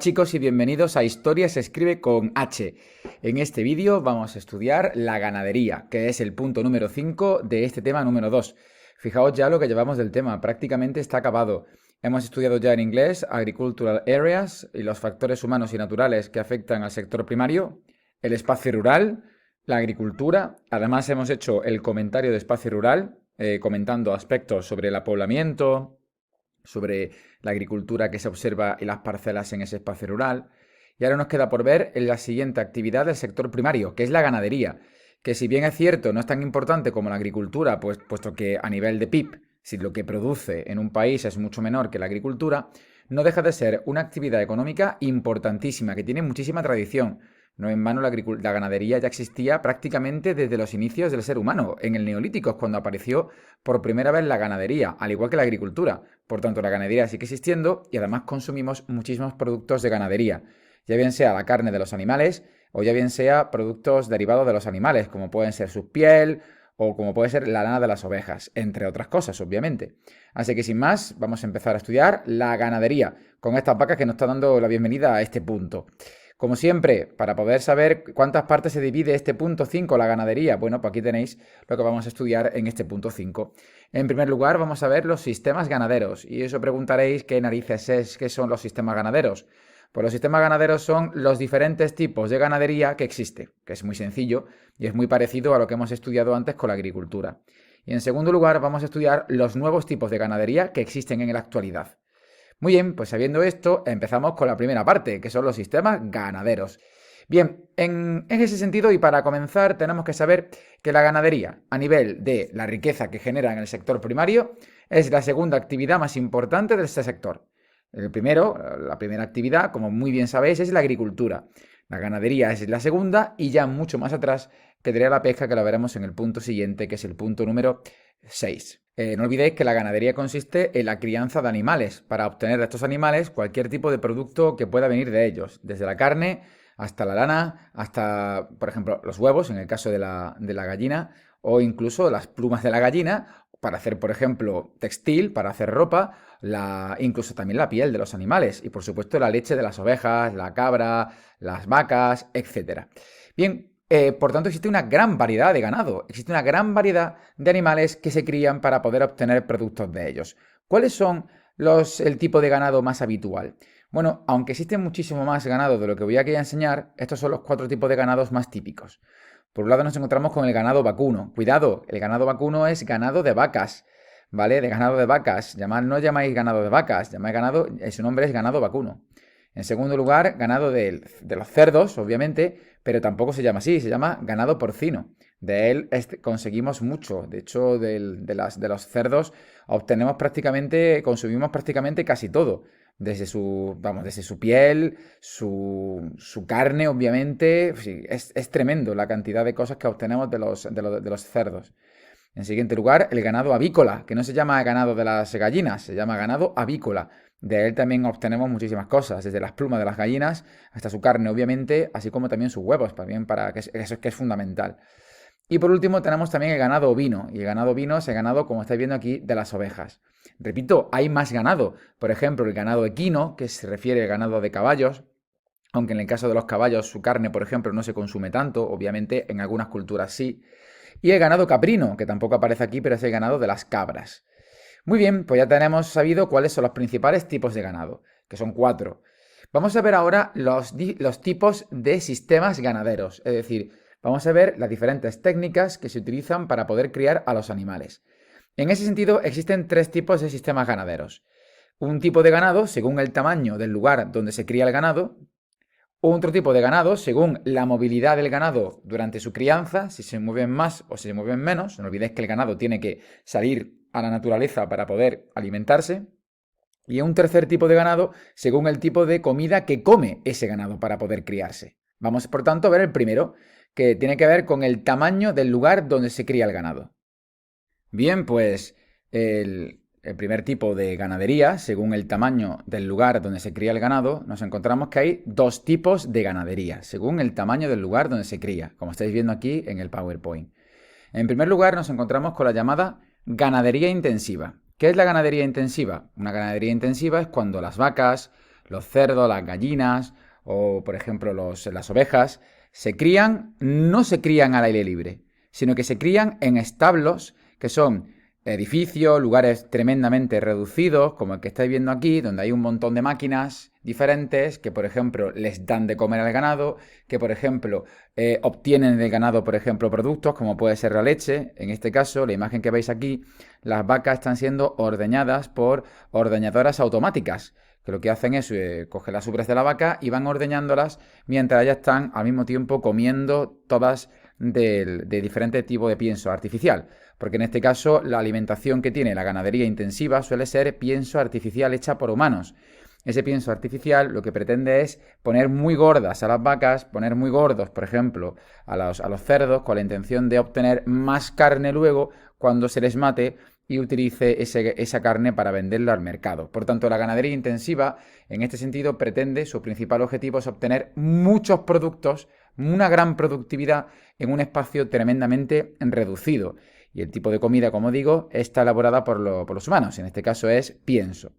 chicos y bienvenidos a Historia se escribe con H. En este vídeo vamos a estudiar la ganadería, que es el punto número 5 de este tema número 2. Fijaos ya lo que llevamos del tema, prácticamente está acabado. Hemos estudiado ya en inglés Agricultural Areas y los factores humanos y naturales que afectan al sector primario, el espacio rural, la agricultura. Además hemos hecho el comentario de espacio rural, comentando aspectos sobre el apoblamiento, sobre la agricultura que se observa y las parcelas en ese espacio rural. Y ahora nos queda por ver la siguiente actividad del sector primario, que es la ganadería, que si bien es cierto no es tan importante como la agricultura, puesto que a nivel de PIB, si lo que produce en un país es mucho menor que la agricultura, no deja de ser una actividad económica importantísima, que tiene muchísima tradición. No en vano la ganadería ya existía prácticamente desde los inicios del ser humano. En el Neolítico es cuando apareció por primera vez la ganadería, al igual que la agricultura. Por tanto, la ganadería sigue existiendo y además consumimos muchísimos productos de ganadería, ya bien sea la carne de los animales o ya bien sea productos derivados de los animales, como pueden ser su piel o como puede ser la lana de las ovejas, entre otras cosas, obviamente. Así que sin más, vamos a empezar a estudiar la ganadería, con estas vacas que nos está dando la bienvenida a este punto. Como siempre, para poder saber cuántas partes se divide este punto 5, la ganadería, bueno, pues aquí tenéis lo que vamos a estudiar en este punto 5. En primer lugar, vamos a ver los sistemas ganaderos. Y eso preguntaréis qué narices qué son los sistemas ganaderos. Pues los sistemas ganaderos son los diferentes tipos de ganadería que existe, que es muy sencillo y es muy parecido a lo que hemos estudiado antes con la agricultura. Y en segundo lugar, vamos a estudiar los nuevos tipos de ganadería que existen en la actualidad. Muy bien, pues sabiendo esto, empezamos con la primera parte, que son los sistemas ganaderos. Bien, en ese sentido y para comenzar tenemos que saber que la ganadería, a nivel de la riqueza que genera en el sector primario, es la segunda actividad más importante de este sector. La primera actividad, como muy bien sabéis, es la agricultura. La ganadería es la segunda y ya mucho más atrás quedaría la pesca, que la veremos en el punto siguiente, que es el punto número 6. No olvidéis que la ganadería consiste en la crianza de animales, para obtener de estos animales cualquier tipo de producto que pueda venir de ellos, desde la carne hasta la lana, hasta, por ejemplo, los huevos, en el caso de la gallina, o incluso las plumas de la gallina, para hacer, por ejemplo, textil, para hacer ropa, incluso también la piel de los animales, y por supuesto la leche de las ovejas, la cabra, las vacas, etc. Bien, por tanto, existe una gran variedad de ganado, existe una gran variedad de animales que se crían para poder obtener productos de ellos. ¿Cuáles son el tipo de ganado más habitual? Bueno, aunque existe muchísimo más ganado de lo que voy aquí a enseñar, estos son los 4 tipos de ganados más típicos. Por un lado nos encontramos con el ganado vacuno. Cuidado, el ganado vacuno es ganado de vacas, ¿vale? De ganado de vacas. No llamáis ganado de vacas, llamáis ganado, su nombre es ganado vacuno. En segundo lugar, ganado de los cerdos, obviamente, pero tampoco se llama así, se llama ganado porcino. De él conseguimos mucho. De hecho, de los cerdos consumimos prácticamente casi todo. Desde su piel, su carne, obviamente. Sí, es tremendo la cantidad de cosas que obtenemos de los cerdos. En siguiente lugar, el ganado avícola, que no se llama ganado de las gallinas, se llama ganado avícola. De él también obtenemos muchísimas cosas, desde las plumas de las gallinas hasta su carne, obviamente, así como también sus huevos, también eso es fundamental. Y por último tenemos también el ganado ovino, y el ganado ovino es el ganado, como estáis viendo aquí, de las ovejas. Repito, hay más ganado, por ejemplo, el ganado equino, que se refiere al ganado de caballos, aunque en el caso de los caballos su carne, por ejemplo, no se consume tanto, obviamente en algunas culturas sí. Y el ganado caprino, que tampoco aparece aquí, pero es el ganado de las cabras. Muy bien, pues ya tenemos sabido cuáles son los principales tipos de ganado, que son 4. Vamos a ver ahora los tipos de sistemas ganaderos, es decir, vamos a ver las diferentes técnicas que se utilizan para poder criar a los animales. En ese sentido, existen 3 tipos de sistemas ganaderos. Un tipo de ganado según el tamaño del lugar donde se cría el ganado, otro tipo de ganado según la movilidad del ganado durante su crianza, si se mueven más o si se mueven menos. No olvidéis que el ganado tiene que salir a la naturaleza para poder alimentarse. Y un tercer tipo de ganado según el tipo de comida que come ese ganado para poder criarse. Vamos, por tanto, a ver el primero, que tiene que ver con el tamaño del lugar donde se cría el ganado. Bien, pues el primer tipo de ganadería, según el tamaño del lugar donde se cría el ganado, nos encontramos que hay 2 tipos de ganadería, según el tamaño del lugar donde se cría, como estáis viendo aquí en el PowerPoint. En primer lugar, nos encontramos con la llamada ganadería intensiva. ¿Qué es la ganadería intensiva? Una ganadería intensiva es cuando las vacas, los cerdos, las gallinas o, por ejemplo, las ovejas, no se crían al aire libre, sino que se crían en establos que son edificios, lugares tremendamente reducidos, como el que estáis viendo aquí, donde hay un montón de máquinas diferentes que, por ejemplo, les dan de comer al ganado, que, por ejemplo, obtienen del ganado, por ejemplo, productos como puede ser la leche. En este caso, la imagen que veis aquí, las vacas están siendo ordeñadas por ordeñadoras automáticas, que lo que hacen es coger las ubres de la vaca y van ordeñándolas mientras ellas están al mismo tiempo comiendo todas de diferentes tipos de pienso artificial. Porque en este caso la alimentación que tiene la ganadería intensiva suele ser pienso artificial hecha por humanos. Ese pienso artificial lo que pretende es poner muy gordas a las vacas, poner muy gordos, por ejemplo, a los cerdos, con la intención de obtener más carne luego cuando se les mate y utilice esa carne para venderla al mercado. Por tanto, la ganadería intensiva, en este sentido, pretende, su principal objetivo es obtener muchos productos, una gran productividad en un espacio tremendamente reducido. Y el tipo de comida, como digo, está elaborada por los humanos. En este caso es pienso.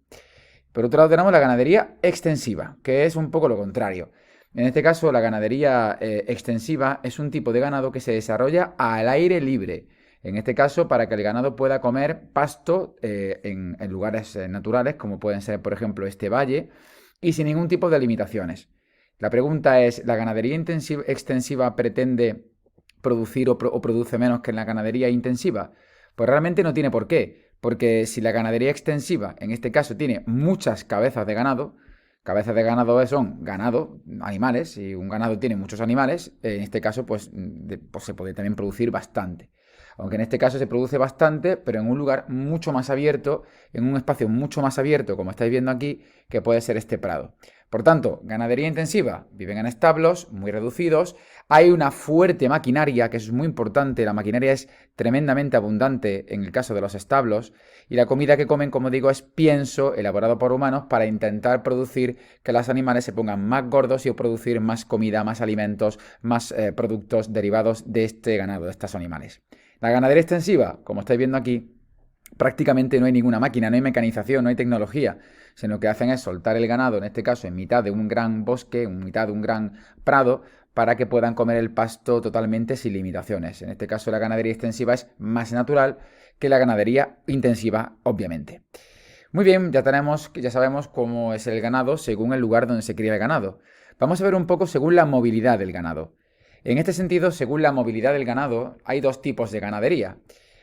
Por otro lado tenemos la ganadería extensiva, que es un poco lo contrario. En este caso, la ganadería extensiva es un tipo de ganado que se desarrolla al aire libre. En este caso, para que el ganado pueda comer pasto en lugares naturales, como pueden ser, por ejemplo, este valle, y sin ningún tipo de limitaciones. La pregunta es, ¿la ganadería extensiva pretende producir o produce menos que en la ganadería intensiva? Pues realmente no tiene por qué, porque si la ganadería extensiva, en este caso, tiene muchas cabezas de ganado son ganado, animales, y un ganado tiene muchos animales, en este caso pues se puede también producir bastante. Aunque en este caso se produce bastante, pero en un lugar mucho más abierto, en un espacio mucho más abierto, como estáis viendo aquí, que puede ser este prado. Por tanto, ganadería intensiva, viven en establos muy reducidos, hay una fuerte maquinaria, que es muy importante, la maquinaria es tremendamente abundante en el caso de los establos, y la comida que comen, como digo, es pienso elaborado por humanos para intentar producir que los animales se pongan más gordos y producir más comida, más alimentos, más productos derivados de este ganado, de estos animales. La ganadería extensiva, como estáis viendo aquí, prácticamente no hay ninguna máquina, no hay mecanización, no hay tecnología, sino que hacen es soltar el ganado, en este caso en mitad de un gran bosque, en mitad de un gran prado, para que puedan comer el pasto totalmente sin limitaciones. En este caso la ganadería extensiva es más natural que la ganadería intensiva, obviamente. Muy bien, ya sabemos cómo es el ganado según el lugar donde se cría el ganado. Vamos a ver un poco según la movilidad del ganado. En este sentido, según la movilidad del ganado, hay dos tipos de ganadería.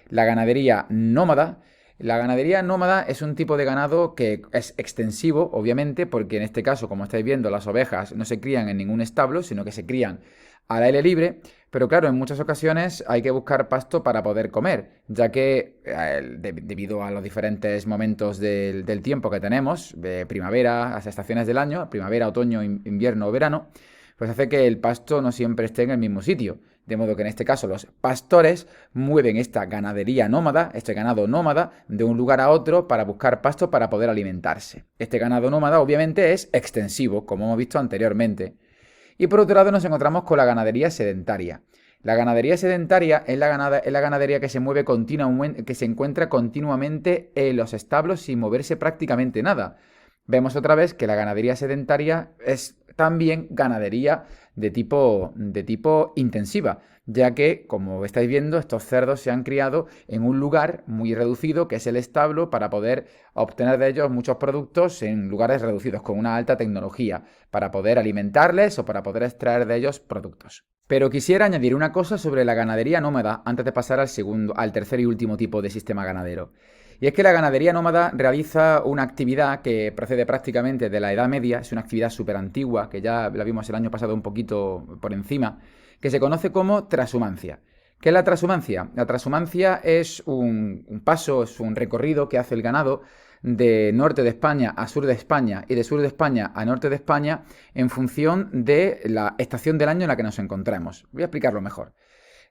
La ganadería nómada. La ganadería nómada es un tipo de ganado que es extensivo, obviamente, porque en este caso, como estáis viendo, las ovejas no se crían en ningún establo, sino que se crían al aire libre, pero claro, en muchas ocasiones hay que buscar pasto para poder comer, ya que debido a los diferentes momentos del tiempo que tenemos, de primavera, las estaciones del año, primavera, otoño, invierno o verano, pues hace que el pasto no siempre esté en el mismo sitio. De modo que en este caso los pastores mueven esta ganadería nómada, este ganado nómada, de un lugar a otro para buscar pasto para poder alimentarse. Este ganado nómada obviamente es extensivo, como hemos visto anteriormente. Y por otro lado nos encontramos con la ganadería sedentaria. La ganadería sedentaria es la ganadería que se mueve continuamente, que se encuentra continuamente en los establos sin moverse prácticamente nada. Vemos otra vez que la ganadería sedentaria es también ganadería de tipo intensiva, ya que, como estáis viendo, estos cerdos se han criado en un lugar muy reducido, que es el establo, para poder obtener de ellos muchos productos en lugares reducidos, con una alta tecnología, para poder alimentarles o para poder extraer de ellos productos. Pero quisiera añadir una cosa sobre la ganadería nómada antes de pasar al tercer y último tipo de sistema ganadero. Y es que la ganadería nómada realiza una actividad que procede prácticamente de la Edad Media, es una actividad súper antigua, que ya la vimos el año pasado un poquito por encima, que se conoce como trashumancia. ¿Qué es la trashumancia? La trashumancia es un paso, es un recorrido que hace el ganado de norte de España a sur de España y de sur de España a norte de España en función de la estación del año en la que nos encontremos. Voy a explicarlo mejor.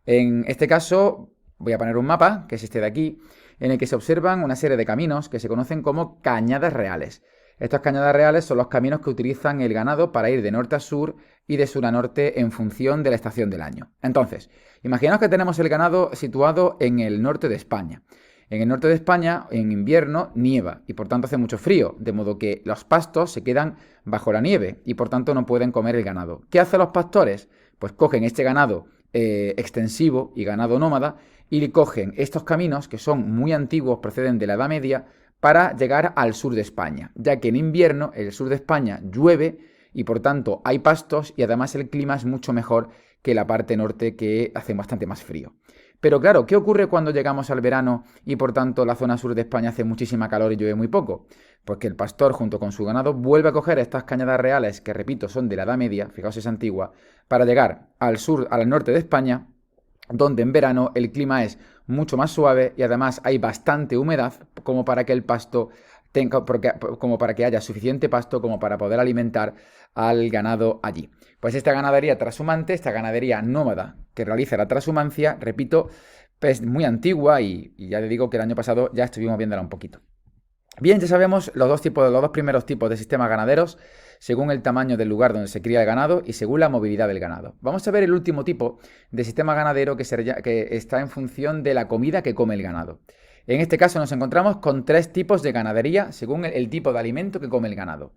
En este caso, voy a poner un mapa, que es este de aquí, en el que se observan una serie de caminos que se conocen como cañadas reales. Estas cañadas reales son los caminos que utilizan el ganado para ir de norte a sur y de sur a norte en función de la estación del año. Entonces, imaginaos que tenemos el ganado situado en el norte de España. En el norte de España, en invierno, nieva y por tanto hace mucho frío, de modo que los pastos se quedan bajo la nieve y por tanto no pueden comer el ganado. ¿Qué hacen los pastores? Pues cogen este ganado extensivo y ganado nómada y cogen estos caminos que son muy antiguos, proceden de la Edad Media, para llegar al sur de España, ya que en invierno el sur de España llueve y por tanto hay pastos y además el clima es mucho mejor que la parte norte, que hace bastante más frío. Pero claro, ¿qué ocurre cuando llegamos al verano y por tanto la zona sur de España hace muchísima calor y llueve muy poco? Pues que el pastor junto con su ganado vuelve a coger estas cañadas reales, que repito son de la Edad Media, fijaos es antigua, para llegar al sur, al norte de España, donde en verano el clima es mucho más suave y además hay bastante humedad como para que el pasto como para que haya suficiente pasto como para poder alimentar al ganado allí. Pues esta ganadería trashumante, esta ganadería nómada que realiza la trashumancia, repito, es muy antigua y ya le digo que el año pasado ya estuvimos viéndola un poquito. Bien, ya sabemos los dos primeros tipos de sistemas ganaderos, según el tamaño del lugar donde se cría el ganado y según la movilidad del ganado. Vamos a ver el último tipo de sistema ganadero que está en función de la comida que come el ganado. En este caso nos encontramos con 3 tipos de ganadería según el tipo de alimento que come el ganado.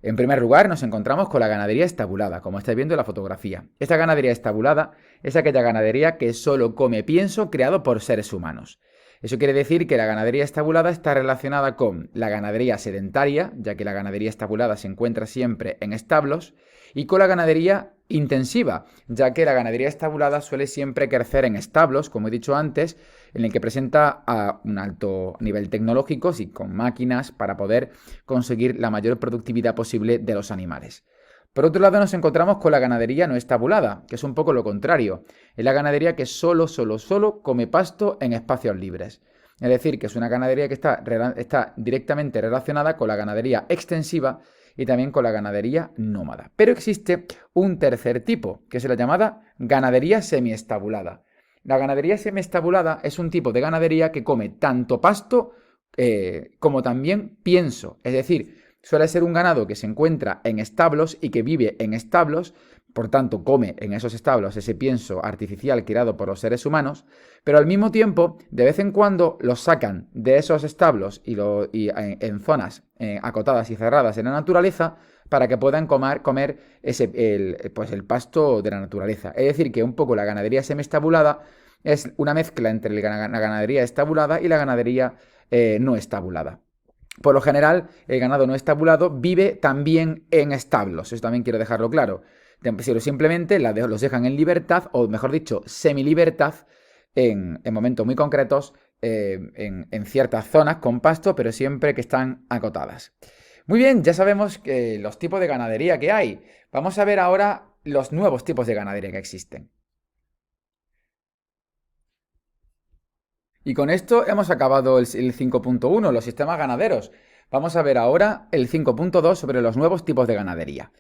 En primer lugar nos encontramos con la ganadería estabulada, como estáis viendo en la fotografía. Esta ganadería estabulada es aquella ganadería que solo come pienso creado por seres humanos. Eso quiere decir que la ganadería estabulada está relacionada con la ganadería sedentaria, ya que la ganadería estabulada se encuentra siempre en establos, y con la ganadería intensiva, ya que la ganadería estabulada suele siempre crecer en establos, como he dicho antes, en el que presenta un alto nivel tecnológico y con máquinas para poder conseguir la mayor productividad posible de los animales. Por otro lado nos encontramos con la ganadería no estabulada, que es un poco lo contrario. Es la ganadería que solo come pasto en espacios libres. Es decir, que es una ganadería que está directamente relacionada con la ganadería extensiva y también con la ganadería nómada. Pero existe un tercer tipo, que es la llamada ganadería semiestabulada. La ganadería semiestabulada es un tipo de ganadería que come tanto pasto como también pienso, es decir, suele ser un ganado que se encuentra en establos y que vive en establos, por tanto come en esos establos ese pienso artificial creado por los seres humanos, pero al mismo tiempo, de vez en cuando los sacan de esos establos en zonas acotadas y cerradas en la naturaleza para que puedan comer el pasto de la naturaleza. Es decir, que un poco la ganadería semiestabulada es una mezcla entre la ganadería estabulada y la ganadería no estabulada. Por lo general, el ganado no estabulado vive también en establos, eso también quiero dejarlo claro. Pero simplemente los dejan en libertad, o mejor dicho, semilibertad, en momentos muy concretos, en ciertas zonas con pasto, pero siempre que están acotadas. Muy bien, ya sabemos los tipos de ganadería que hay. Vamos a ver ahora los nuevos tipos de ganadería que existen. Y con esto hemos acabado el 5.1, los sistemas ganaderos. Vamos a ver ahora el 5.2 sobre los nuevos tipos de ganadería.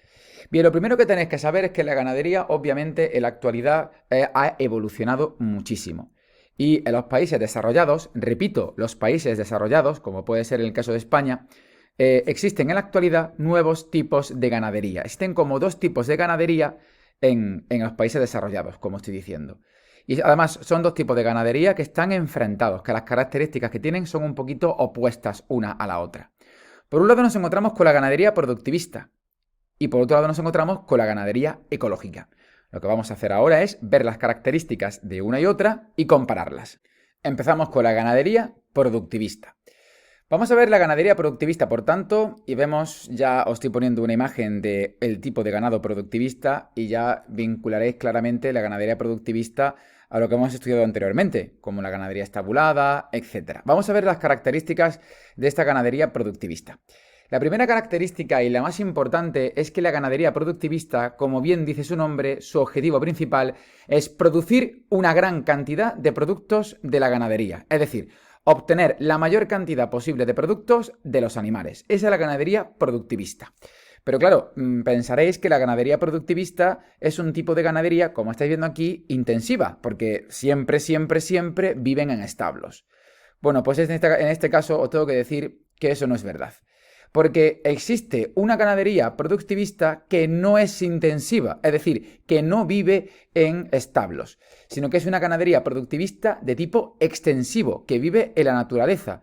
Bien, lo primero que tenéis que saber es que la ganadería, obviamente, en la actualidad ha evolucionado muchísimo. Y en los países desarrollados, repito, los países desarrollados, como puede ser el caso de España, existen en la actualidad nuevos tipos de ganadería. Existen como 2 tipos de ganadería en los países desarrollados, como estoy diciendo. Y además son 2 tipos de ganadería que están enfrentados, que las características que tienen son un poquito opuestas una a la otra. Por un lado nos encontramos con la ganadería productivista y por otro lado nos encontramos con la ganadería ecológica. Lo que vamos a hacer ahora es ver las características de una y otra y compararlas. Empezamos con la ganadería productivista. Vamos a ver la ganadería productivista, por tanto, y vemos, ya os estoy poniendo una imagen del tipo de ganado productivista y ya vincularéis claramente la ganadería productivista a lo que hemos estudiado anteriormente, como la ganadería estabulada, etc. Vamos a ver las características de esta ganadería productivista. La primera característica y la más importante es que la ganadería productivista, como bien dice su nombre, su objetivo principal es producir una gran cantidad de productos de la ganadería, es decir, obtener la mayor cantidad posible de productos de los animales. Esa es la ganadería productivista. Pero claro, pensaréis que la ganadería productivista es un tipo de ganadería, como estáis viendo aquí, intensiva, porque siempre viven en establos. Bueno, pues en este caso os tengo que decir que eso no es verdad. Porque existe una ganadería productivista que no es intensiva, es decir, que no vive en establos, sino que es una ganadería productivista de tipo extensivo, que vive en la naturaleza.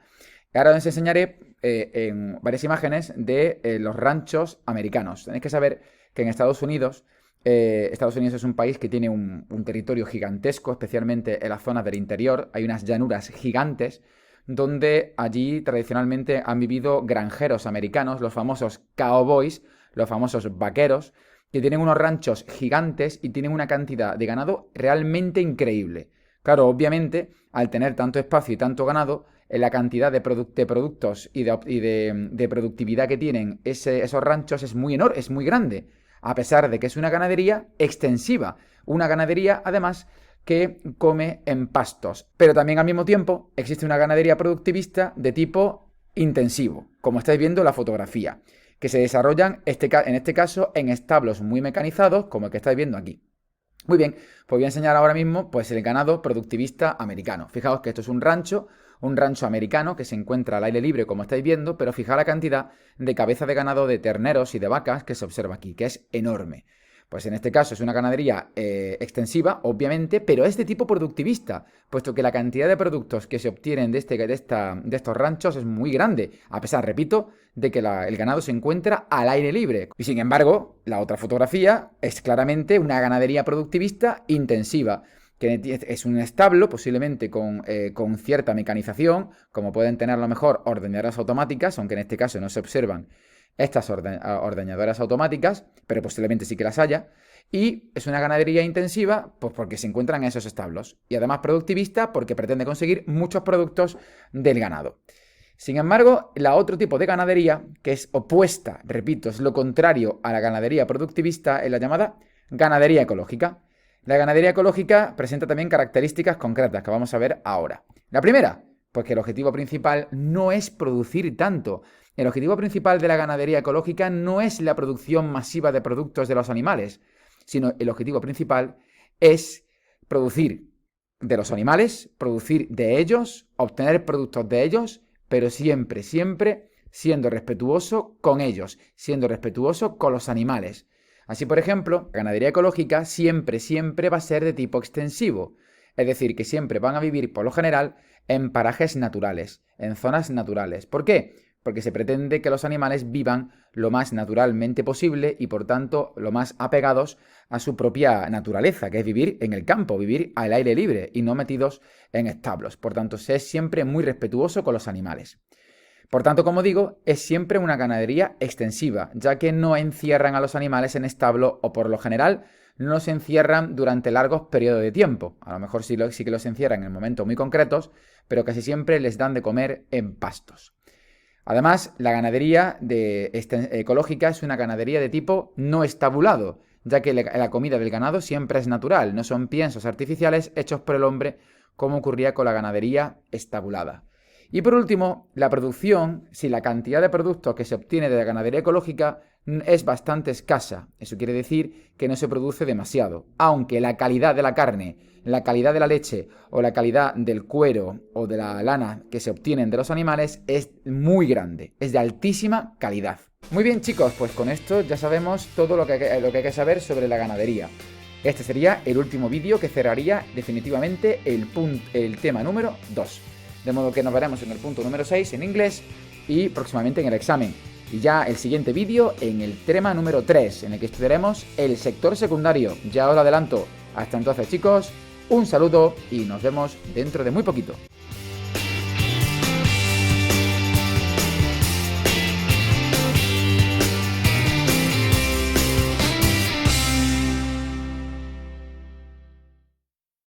Ahora os enseñaré en varias imágenes de los ranchos americanos. Tenéis que saber que en Estados Unidos es un país que tiene un territorio gigantesco, especialmente en las zonas del interior. Hay unas llanuras gigantes donde allí tradicionalmente han vivido granjeros americanos, los famosos cowboys, los famosos vaqueros, que tienen unos ranchos gigantes y tienen una cantidad de ganado realmente increíble. Claro, obviamente, al tener tanto espacio y tanto ganado, la cantidad de productos y de productividad que tienen esos ranchos es muy enorme, es muy grande, a pesar de que es una ganadería extensiva, una ganadería además que come en pastos. Pero también al mismo tiempo existe una ganadería productivista de tipo intensivo, como estáis viendo en la fotografía, que se desarrollan en este caso en establos muy mecanizados, como el que estáis viendo aquí. Muy bien, pues voy a enseñar ahora mismo pues el ganado productivista americano. Fijaos que esto es un rancho americano que se encuentra al aire libre, como estáis viendo, pero fijaos la cantidad de cabeza de ganado de terneros y de vacas que se observa aquí, que es enorme. Pues en este caso es una ganadería extensiva, obviamente, pero es de tipo productivista, puesto que la cantidad de productos que se obtienen de estos ranchos es muy grande, a pesar, repito, de que el ganado se encuentra al aire libre. Y sin embargo, la otra fotografía es claramente una ganadería productivista intensiva, que es un establo, posiblemente con cierta mecanización, como pueden tener a lo mejor ordeñadoras automáticas, aunque en este caso no se observan estas ordeñadoras automáticas, pero posiblemente sí que las haya, y es una ganadería intensiva pues porque se encuentran en esos establos, y además productivista porque pretende conseguir muchos productos del ganado. Sin embargo, la otro tipo de ganadería, que es opuesta, repito, es lo contrario a la ganadería productivista, es la llamada ganadería ecológica. La ganadería ecológica presenta también características concretas que vamos a ver ahora. La primera, pues que el objetivo principal no es producir tanto. El objetivo principal de la ganadería ecológica no es la producción masiva de productos de los animales, sino el objetivo principal es producir de los animales, producir de ellos, obtener productos de ellos, pero siempre, siempre siendo respetuoso con ellos, siendo respetuoso con los animales. Así, por ejemplo, la ganadería ecológica siempre, siempre va a ser de tipo extensivo, es decir, que siempre van a vivir, por lo general, en parajes naturales, en zonas naturales. ¿Por qué? Porque se pretende que los animales vivan lo más naturalmente posible y, por tanto, lo más apegados a su propia naturaleza, que es vivir en el campo, vivir al aire libre y no metidos en establos. Por tanto, se es siempre muy respetuoso con los animales. Por tanto, como digo, es siempre una ganadería extensiva, ya que no encierran a los animales en establo o, por lo general, no se encierran durante largos periodos de tiempo. A lo mejor sí que los encierran en momentos muy concretos, pero casi siempre les dan de comer en pastos. Además, la ganadería ecológica es una ganadería de tipo no estabulado, ya que la comida del ganado siempre es natural, no son piensos artificiales hechos por el hombre como ocurría con la ganadería estabulada. Y por último, la producción, si la cantidad de productos que se obtiene de la ganadería ecológica es bastante escasa. Eso quiere decir que no se produce demasiado, aunque la calidad de la carne, la calidad de la leche o la calidad del cuero o de la lana que se obtienen de los animales es muy grande, es de altísima calidad. Muy bien, chicos, pues con esto ya sabemos todo lo que hay que saber sobre la ganadería. Este sería el último vídeo que cerraría definitivamente el tema número 2. De modo que nos veremos en el punto número 6 en inglés y próximamente en el examen. Y ya el siguiente vídeo en el tema número 3, en el que estudiaremos el sector secundario. Ya os lo adelanto. Hasta entonces, chicos, un saludo y nos vemos dentro de muy poquito.